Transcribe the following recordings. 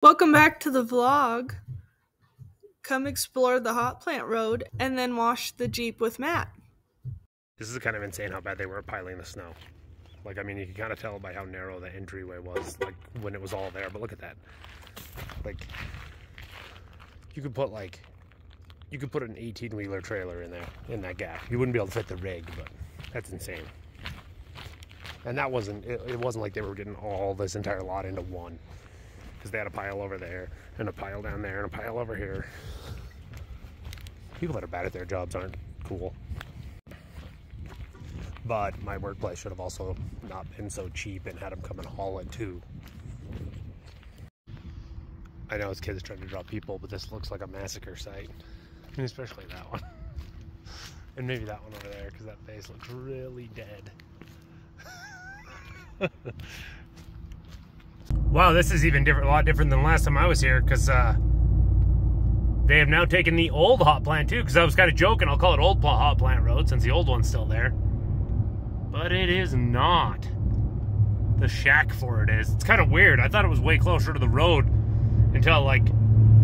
Welcome back to the vlog. Come explore the hot plant road and then wash the Jeep with Matt. This is kind of insane how bad they were piling the snow. Like, I mean, you can kind of tell by how narrow the entryway was, like, when it was all there, but look at that. Like, you could put an 18-wheeler trailer in there, in that gap. You wouldn't be able to fit the rig, but that's insane. And that wasn't, it wasn't like they were getting all this entire lot into one. Because they had a pile over there, and a pile down there, and a pile over here. People that are bad at their jobs aren't cool. But my workplace should have also not been so cheap and had them come and haul it too. I know it's kids trying to draw people, but this looks like a massacre site. I mean, especially that one. And maybe that one over there, because that face looks really dead. Wow, this is even different, a lot different than last time I was here, because they have now taken the old hot plant too, because I was kind of joking, I'll call it old hot plant road since the old one's still there. But it is not. The shack for it is. It's kind of weird. I thought it was way closer to the road until, like,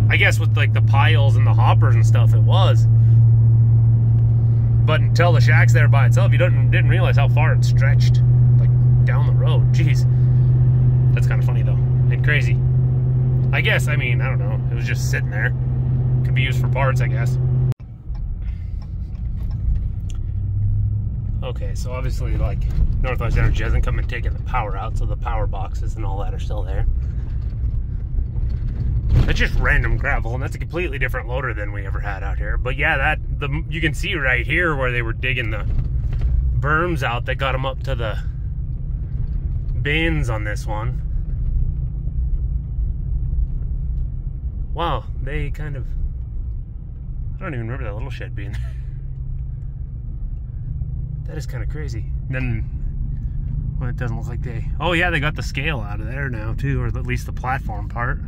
I guess with like the piles and the hoppers and stuff it was. But until the shack's there by itself, you didn't realize how far it stretched, like, down the road. Jeez. That's kind of funny, though, and crazy. I guess, I mean, I don't know. It was just sitting there. Could be used for parts, I guess. Okay, so obviously, like, Northwest Energy hasn't come and taken the power out, so the power boxes and all that are still there. That's just random gravel, and that's a completely different loader than we ever had out here. But yeah, you can see right here where they were digging the berms out that got them up to the bins on this one. Wow, they kind of, I don't even remember that little shed being there. That is kind of crazy. And then, well, it doesn't look like they, oh yeah, they got the scale out of there now too, or at least the platform part.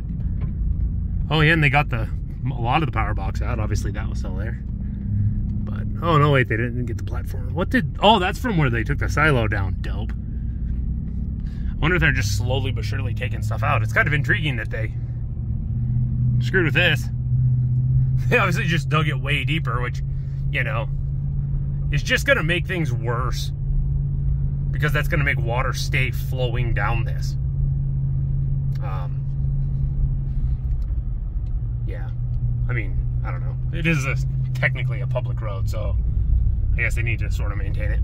Oh yeah, and they got a lot of the power box out. Obviously that was still there. But, oh no, wait, they didn't get the platform. Oh, that's from where they took the silo down. Dope. I wonder if they're just slowly but surely taking stuff out. It's kind of intriguing that they screwed with this. They obviously just dug it way deeper, which, you know, is just going to make things worse. Because that's going to make water stay flowing down this. Yeah. I mean, I don't know. It is technically a public road, so I guess they need to sort of maintain it,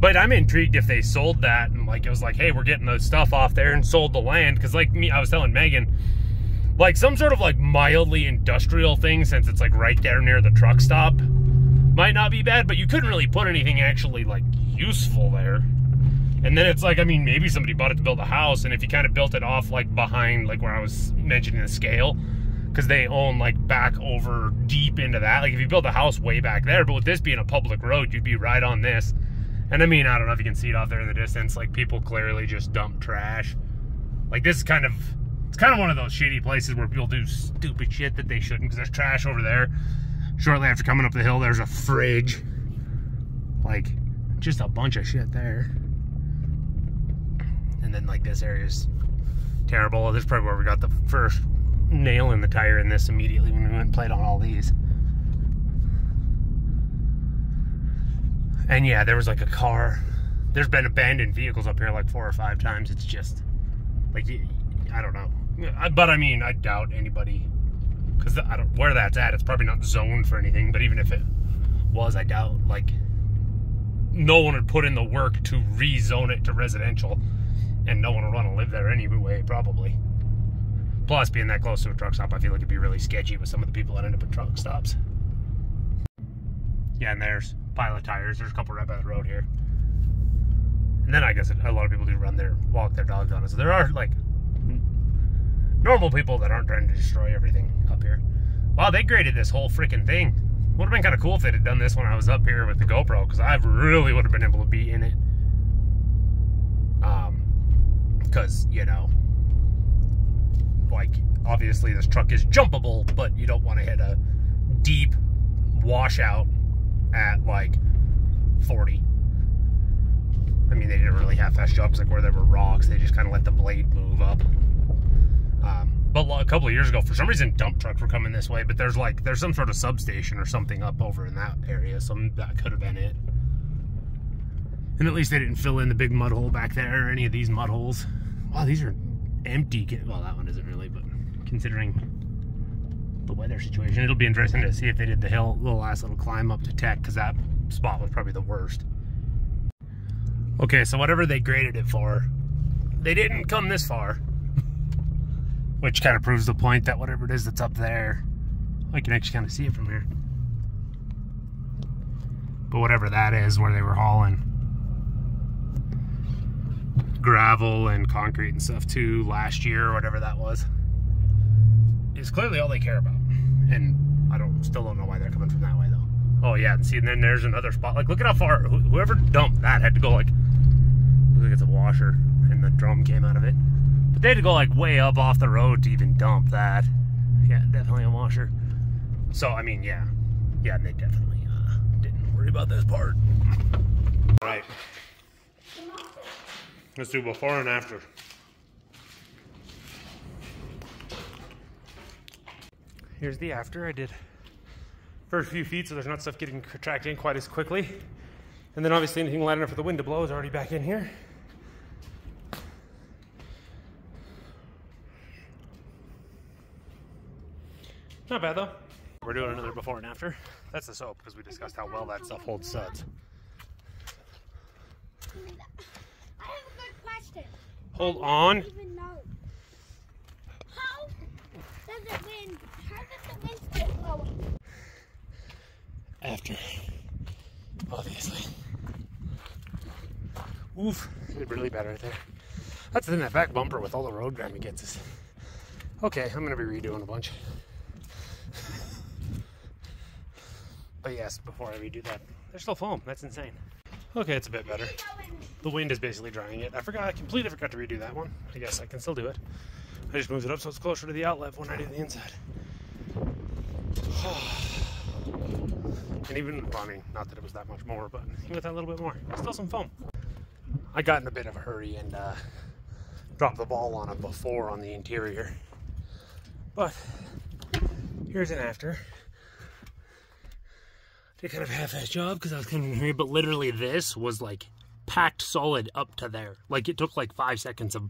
But I'm intrigued if they sold that and, like, it was like, hey, we're getting the stuff off there and sold the land. Because, like, I was telling Megan, like, some sort of, like, mildly industrial thing, since it's, like, right there near the truck stop, might not be bad, but you couldn't really put anything actually, like, useful there. And then it's like, I mean, maybe somebody bought it to build a house, and if you kind of built it off, like, behind, like, where I was mentioning the scale, because they own, like, back over deep into that. Like, if you build a house way back there, but with this being a public road, you'd be right on this. And I mean, I don't know if you can see it off there in the distance, like, people clearly just dump trash. Like, this is kind of, it's kind of one of those shitty places where people do stupid shit that they shouldn't, because there's trash over there. Shortly after coming up the hill, there's a fridge. Like, just a bunch of shit there. And then, like, this area's terrible. This is probably where we got the first nail in the tire in this immediately when we went and played on all these. And yeah, there was like a car. There's been abandoned vehicles up here like 4 or 5 times. It's just, like, I don't know. But I mean, I doubt anybody, because where that's at, it's probably not zoned for anything. But even if it was, I doubt, like, no one would put in the work to rezone it to residential. And no one would want to live there anyway, probably. Plus, being that close to a truck stop, I feel like it'd be really sketchy with some of the people that end up at truck stops. Yeah, and there's a pile of tires. There's a couple right by the road here. And then I guess a lot of people do walk their dogs on it. So there are, like, normal people that aren't trying to destroy everything up here. Wow, they graded this whole freaking thing. Would have been kind of cool if they'd have done this when I was up here with the GoPro, because I really would have been able to be in it. Because, you know, like, obviously this truck is jumpable, but you don't want to hit a deep washout at, like, 40. I mean, they did a really half-assed job, because, like, where there were rocks, they just kind of let the blade move up. But a couple of years ago, for some reason, dump trucks were coming this way. But there's some sort of substation or something up over in that area, so that could have been it. And at least they didn't fill in the big mud hole back there or any of these mud holes. Wow, these are empty. Well, that one isn't really, but considering the weather situation, it'll be interesting to see if they did the last little climb up to Tech, because that spot was probably the worst. Okay, so whatever they graded it for, they didn't come this far. Which kind of proves the point that whatever it is that's up there, I can actually kind of see it from here. But whatever that is, where they were hauling gravel and concrete and stuff too last year, or whatever that was, is clearly all they care about. And I still don't know why they're coming from that way though. Oh yeah, and see, and then there's another spot. Like, look at how far, whoever dumped that had to go like, looks like it's a washer and the drum came out of it. But they had to go like way up off the road to even dump that. Yeah, definitely a washer. So, I mean, yeah, they definitely didn't worry about this part. All right. Let's do before and after. Here's the after. I did first few feet, so there's not stuff getting tracked in quite as quickly. And then obviously anything light enough for the wind to blow is already back in here. Not bad though. We're doing another before and after. That's the soap, because we discussed how well that stuff holds suds. I have a good question. Hold on. I don't even know. How does the wind stay blowing? After, obviously. Oof, did really bad right there. That's the thing, that back bumper with all the road grime it gets us. Okay, I'm gonna be redoing a bunch. But yes, before I redo that, there's still foam. That's insane. Okay, it's a bit better. The wind is basically drying it. I completely forgot to redo that one. I guess I can still do it. I just moved it up so it's closer to the outlet when I do the inside. And even, well, I mean, not that it was that much more, but even with that little bit more, still some foam. I got in a bit of a hurry and dropped the ball on it before on the interior. But here's an after. Did kind of half that job because I was kind of in a hurry, but literally this was like packed solid up to there. Like, it took like 5 seconds of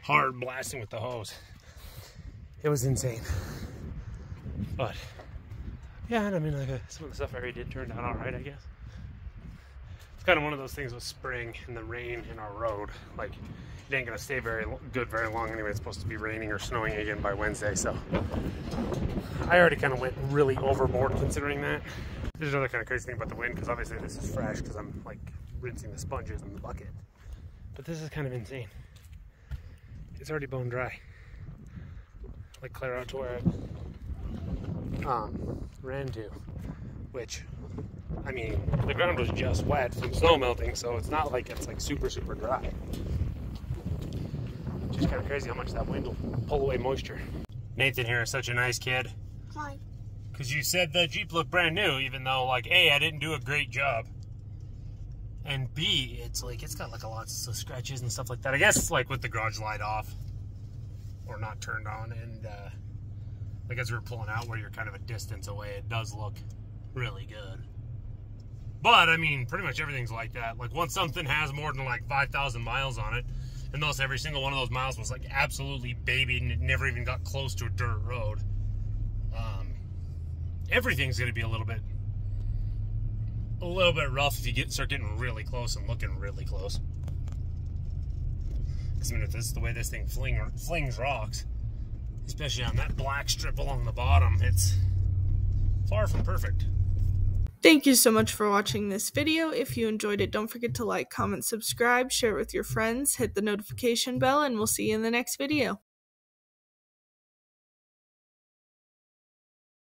hard blasting with the hose. It was insane. But yeah, and I mean, like some of the stuff I already did turned out all right, I guess. It's kind of one of those things with spring and the rain in our road. Like, it ain't gonna stay very long anyway. It's supposed to be raining or snowing again by Wednesday, so I already kind of went really overboard considering that. There's another kind of crazy thing about the wind, because obviously this is fresh because I'm like rinsing the sponges in the bucket. But this is kind of insane. It's already bone dry. Like clear out to where it ran to, which, I mean, the ground was just wet from snow melting, so it's not like it's like super dry. It's just kind of crazy how much that wind will pull away moisture. Nathan here is such a nice kid. Hi. Because you said the Jeep looked brand new, even though, like, A, I didn't do a great job, and B, it's like, it's got like a lot of scratches and stuff like that. I guess it's like with the garage light off or not turned on, and like as we were pulling out where you're kind of a distance away, it does look really good. But I mean, pretty much everything's like that. Like, once something has more than like 5,000 miles on it, and thus every single one of those miles was like absolutely babied and it never even got close to a dirt road, everything's going to be a little bit rough if you start getting really close and looking really close. Because I mean, if this is the way this thing flings rocks, especially on that black strip along the bottom, it's far from perfect. Thank you so much for watching this video. If you enjoyed it, don't forget to like, comment, subscribe, share it with your friends, hit the notification bell, and we'll see you in the next video.